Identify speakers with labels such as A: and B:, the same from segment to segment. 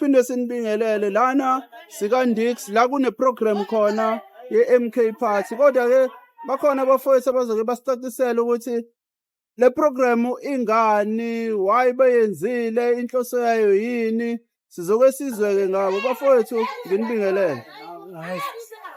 A: siphinde sinibingelele lana sikaNdix la kuneprogram khona ye-MK Party. Kodwa-ke bakhona abafowethu abazoke basicacisele ukuthi le program ingani, why beyenzile, inhloso yayo yini. Sizoke sizwe-ke ngabo bafowethu, nginibingelele.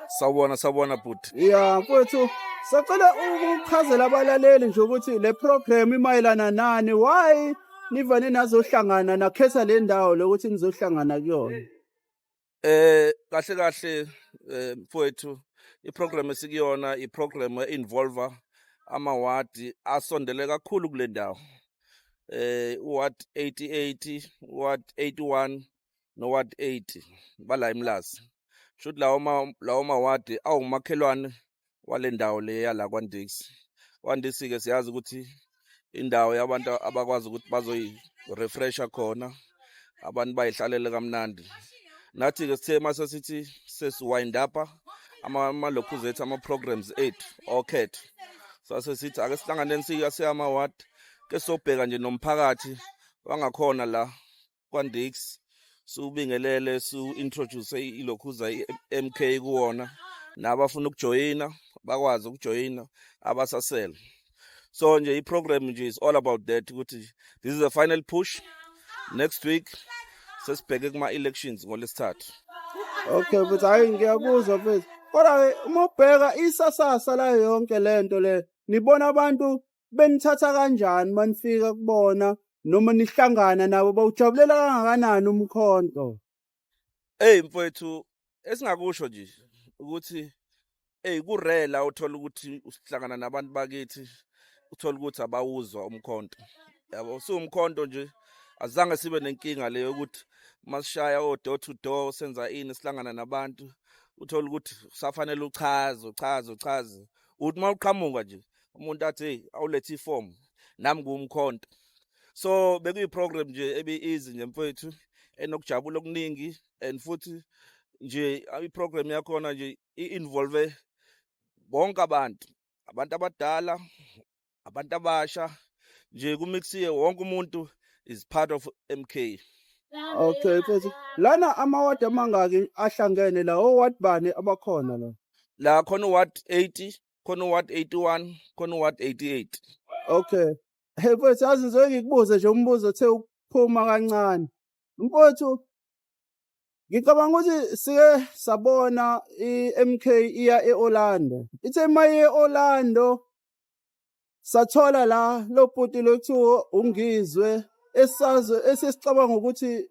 B: Sawubona bhuti.
A: Ya mfowethu, sacela ukuchazela abalaleli nje ukuthi le program imayelana nani, why nivane nazohlangana nakhetha le ndawo lokuthi nizohlangana kuyona.
B: Kahle mfowethu, iprogram esikuyona iprogram involve amawadi asondele kakhulu kule ndawo. Ward 88, Ward 81 no Ward 80 bala eMlazi. Should lawo mawadi awumakhelwane wale ndawo le yala kwaNdix. kwaNdix ke siyazi ukuthi indawo yabantu abakwazi ukuthi bazoyi refresher khona, abantu bayihlalele kamnandi. Nathi ke sithe mase sithi sesiwind up amalokhuzi ethu ama-programs ethu okhetho. Sase sithi ake sihlanganeni siyama ward ke sobheka nje nomphakathi wangakhona la kwaNdix, subingelele introduce ilokhuza MK kuwona, nabafuna ukujoyina bakwazi ukujoyina abasasele. So nje iprogram nje is all about that ukuthi this is a final push. Next week sesibheke kuma-elections ngoLwesithathu.
A: Okay, but hayi ngiyakuzwa mfethu. Kodwa uma ubheka isasasa la yonke lento le, nibona abantu benithatha kanjani manifika kubona noma nihlangana nabo, bawujabulela kangakanani umkhonto?
B: Mfowethu, esingakusho nje ukuthi kurela uthola ukuthi usihlangana nabantu bakithi, uthola ukuthi abawuzwa umkhonto. Yabo, umkhonto nje azange sibe nenkinga leyo ukuthi masishaya door to door senza sihlangana nabantu, uthola ukuthi safanele uchaze. Uthi mawuqhamuka nje umuntu athi awulethe iform nami ngumkhonto. So bekuyiprogram nje easy nje mfowethu, enokujabula okuningi, and futhi nje iprogram yakhona nje involve bonke abantu abadala, abantu abasha, nje kumixiye wonke umuntu is part of MK.
A: Okay mfethu, lana amawadi amangaki ahlangene la, oward bani abakhona la?
B: La khona Ward 80, khona Ward 81, khona Ward 88.
A: Okay. Mfethu, yazi ngizoke ngikubuze nje umbuzo othe ukuphuma kancane. Mfowethu, ngicabanga ukuthi sike sabona i-MK iya e-Orlando. Ithe maye e-Orlando sathola la lo bhuti lokuthiwa uNgizwe esisicabanga ukuthi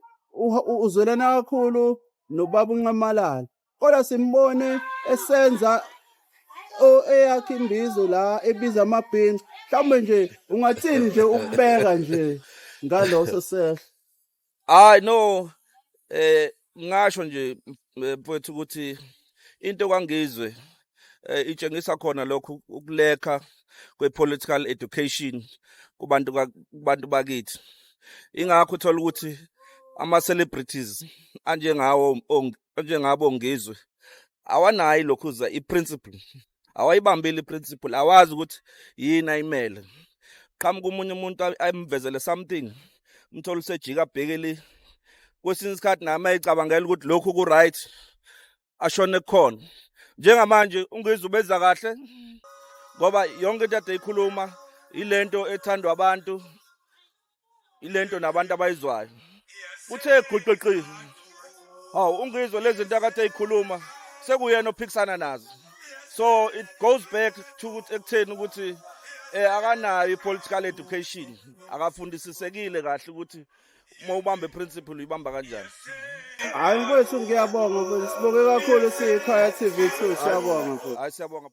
A: uzwelana kakhulu nobaba uNcamalala. Kodwa simbone esenza eyakhe imbizo la ebiza amabhinqa. Mhlawumbe nje ungathini nje ukubeka nje ngaloso sehlo?
B: No, ngasho nje mfowethu ukuthi into kwaNgizwe itshengisa khona lokho ukulekha kwe-political education kubantu bakithi. Ingakho uthola ukuthi ama-celebrities anjengabo Ngizwe awanayo lokhuza i-principle, awayibambile i-principle, awazi ukuthi yini ayimele. Qhamuka umunye umuntu ayimvezele something, umthole usejika abhekele kwesinye isikhathi nami ayicabangela ukuthi lokhu ku-right ashone kukhona. Njengamanje uNgizwe ubeza kahle ngoba yonke into ade eyikhuluma ilento ethandwa abantu, ilento nabantu abayizwayo. Uthe gqiqi, uNgizwe lezi zinto akade eyikhuluma sekuyena ophikisana nazo. So it goes back to ekutheni ukuthi akanayo i-political education, akafundisisekile kahle ukuthi uma ubamba i-principle uyibamba kanjani.
A: Hayi mfethu, ngiyabonga mfethu, sibonge kakhulu siyikhaya TV2, siyabonga mfethu.
B: Hayi siyabonga.